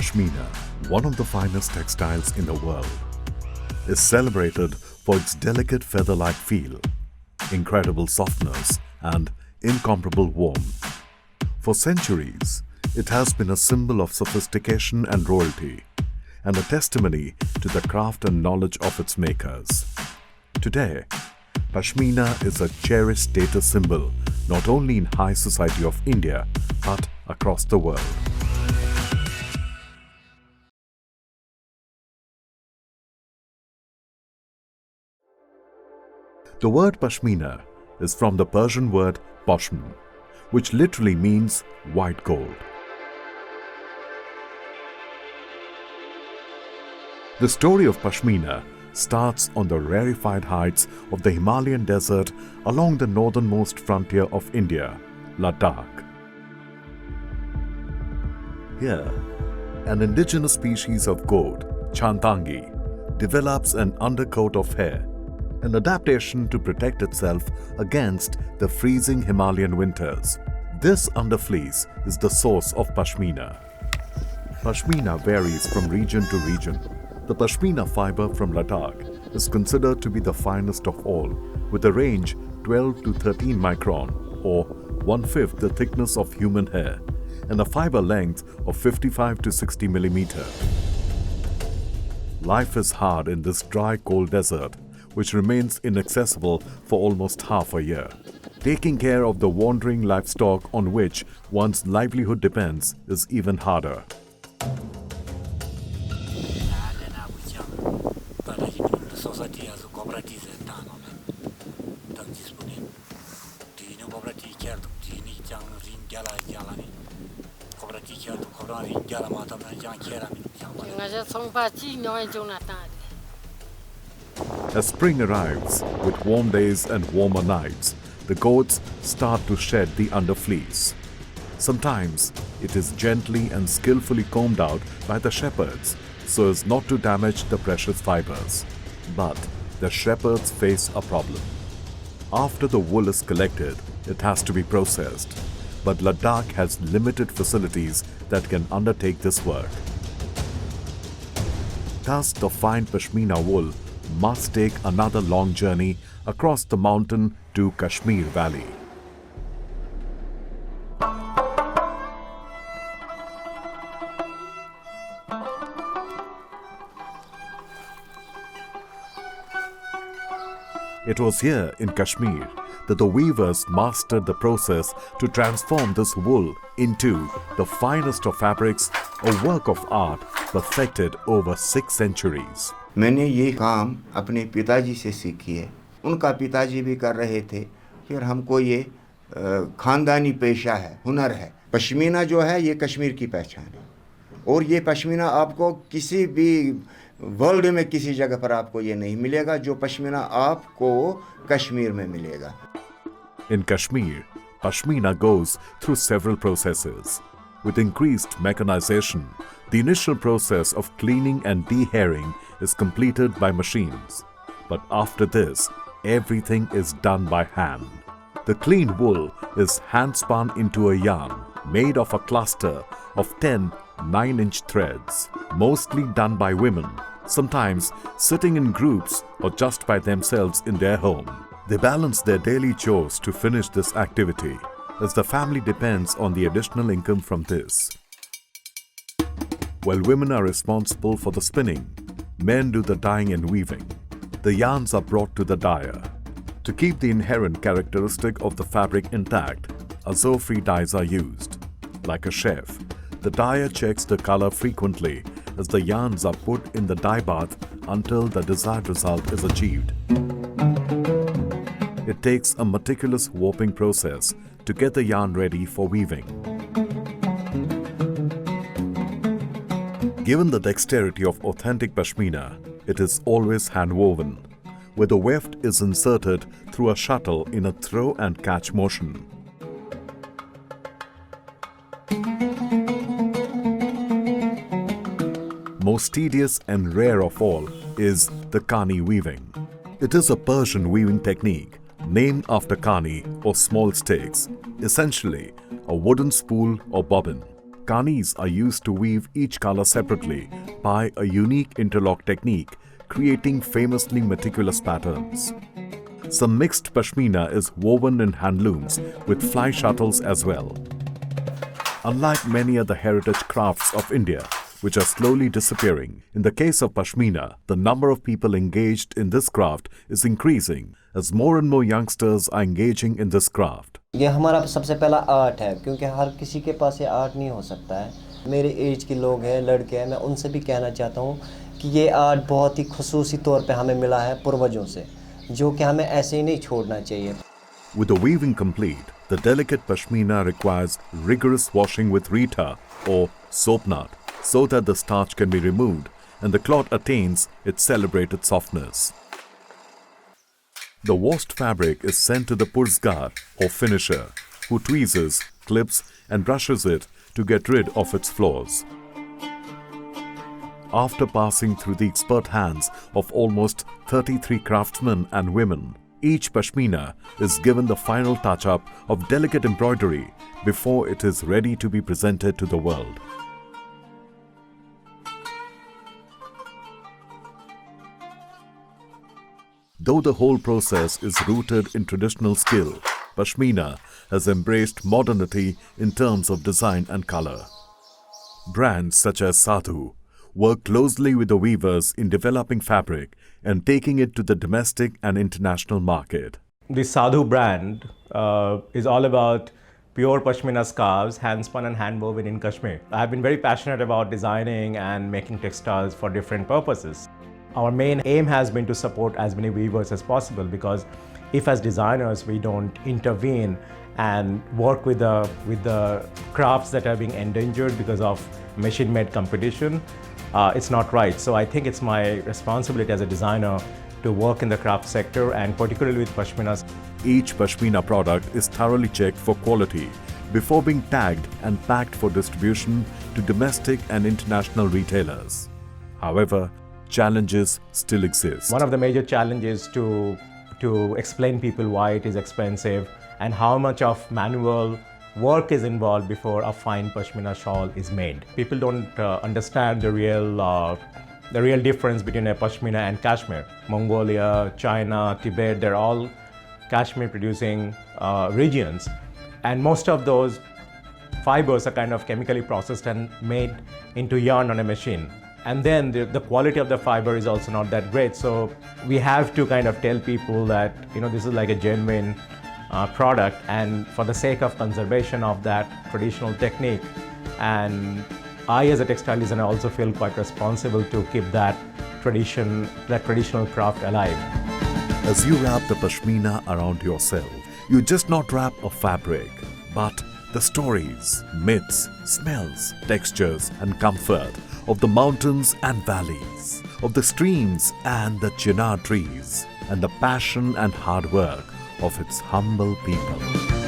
Pashmina, one of the finest textiles in the world, is celebrated for its delicate feather-like feel, incredible softness, and incomparable warmth. For centuries, it has been a symbol of sophistication and royalty, and a testimony to the craft and knowledge of its makers. Today, Pashmina is a cherished status symbol not only in high society of India but across the world. The word Pashmina is from the Persian word pashmin, which literally means white gold. The story of Pashmina starts on the rarefied heights of the Himalayan desert along the northernmost frontier of India, Ladakh. Here, an indigenous species of goat, Chantangi, develops an undercoat of hair, an adaptation to protect itself against the freezing Himalayan winters. This underfleece is the source of Pashmina. Pashmina varies from region to region. The Pashmina fiber from Ladakh is considered to be the finest of all, with a range 12 to 13 micron, or 1/5 the thickness of human hair, and a fiber length of 55 to 60 millimeter. Life is hard in this dry, cold desert, which remains inaccessible for almost half a year. Taking care of the wandering livestock on which one's livelihood depends is even harder. As spring arrives, with warm days and warmer nights, the goats start to shed the underfleece. Sometimes it is gently and skillfully combed out by the shepherds so as not to damage the precious fibers. But the shepherds face a problem. After the wool is collected, it has to be processed. But Ladakh has limited facilities that can undertake this work. Thus, the fine Pashmina wool must take another long journey across the mountain to Kashmir Valley. It was here in Kashmir that the weavers mastered the process to transform this wool into the finest of fabrics, a work of art perfected over 6 centuries. मैंने ये काम अपने पिताजी से सीखी है। उनका पिताजी भी कर रहे थे। फिर हमको ये खानदानी पेशा है, हुनर है। पश्मीना जो है ये कश्मीर की पहचान है, और ये पश्मीना आपको किसी भी वर्ल्ड में किसी जगह पर आपको ये नहीं मिलेगा जो पश्मीना आपको कश्मीर में मिलेगा. In Kashmir, Pashmina goes through several processes. With increased mechanization, the initial process of cleaning and dehairing is completed by machines. But after this, everything is done by hand. The cleaned wool is hand-spun into a yarn made of a cluster of 10 9-inch threads, mostly done by women, sometimes sitting in groups or just by themselves in their home. They balance their daily chores to finish this activity, as the family depends on the additional income from this. While women are responsible for the spinning, men do the dyeing and weaving. The yarns are brought to the dyer. To keep the inherent characteristic of the fabric intact, azure-free dyes are used. Like a chef, the dyer checks the color frequently as the yarns are put in the dye bath until the desired result is achieved. It takes a meticulous warping process to get the yarn ready for weaving. Given the dexterity of authentic Pashmina, it is always hand-woven, where the weft is inserted through a shuttle in a throw and catch motion. Most tedious and rare of all is the Kani weaving. It is a Persian weaving technique named after Kani or small stakes, essentially a wooden spool or bobbin. Hakanis are used to weave each color separately by a unique interlock technique, creating famously meticulous patterns. Some mixed pashmina is woven in handlooms with fly shuttles as well. Unlike many other heritage crafts of India, which are slowly disappearing, in the case of pashmina, the number of people engaged in this craft is increasing as more and more youngsters are engaging in this craft. ये हमारा सबसे पहला art है, क्योंकि हर किसी के पास ये art नहीं हो सकता है। मेरे एज के लोग हैं, लड़के हैं, मैं उनसे भी कहना चाहता हूँ कि ये आर्ट बहुत ही खुसूसी तौर पे हमें मिला है पूर्वजों से, जो कि हमें ऐसे ही नहीं छोड़ना चाहिए। With the weaving complete, the delicate pashmina requires rigorous washing with rita or soap nut so that the starch can be removed and the cloth attains its celebrated softness. The washed fabric is sent to the pursgar or finisher, who tweezes, clips and brushes it to get rid of its flaws. After passing through the expert hands of almost 33 craftsmen and women, each pashmina is given the final touch-up of delicate embroidery before it is ready to be presented to the world. Though the whole process is rooted in traditional skill, pashmina has embraced modernity in terms of design and color. Brands such as Sadhu work closely with the weavers in developing fabric and taking it to the domestic and international market. The Sadhu brand is all about pure pashmina scarves, hand-spun and hand-woven in Kashmir. I have been very passionate about designing and making textiles for different purposes. Our main aim has been to support as many weavers as possible, because if as designers we don't intervene and work with the crafts that are being endangered because of machine-made competition, it's not right. So I think it's my responsibility as a designer to work in the craft sector, and particularly with pashminas. Each pashmina product is thoroughly checked for quality before being tagged and packed for distribution to domestic and international retailers. However, challenges still exist. One of the major challenges to explain people why it is expensive and how much of manual work is involved before a fine pashmina shawl is made. People don't understand the real difference between a pashmina and cashmere. Mongolia, China, Tibet, they're all cashmere producing regions, and most of those fibers are kind of chemically processed and made into yarn on a machine. And then the quality of the fiber is also not that great. So we have to kind of tell people that, you know, this is like a genuine product, and for the sake of conservation of that traditional technique, and I as a textile designer also feel quite responsible to keep that tradition, that traditional craft alive. As you wrap the pashmina around yourself, you just not wrap a fabric, but the stories, myths, smells, textures and comfort of the mountains and valleys, of the streams and the chinar trees, and the passion and hard work of its humble people.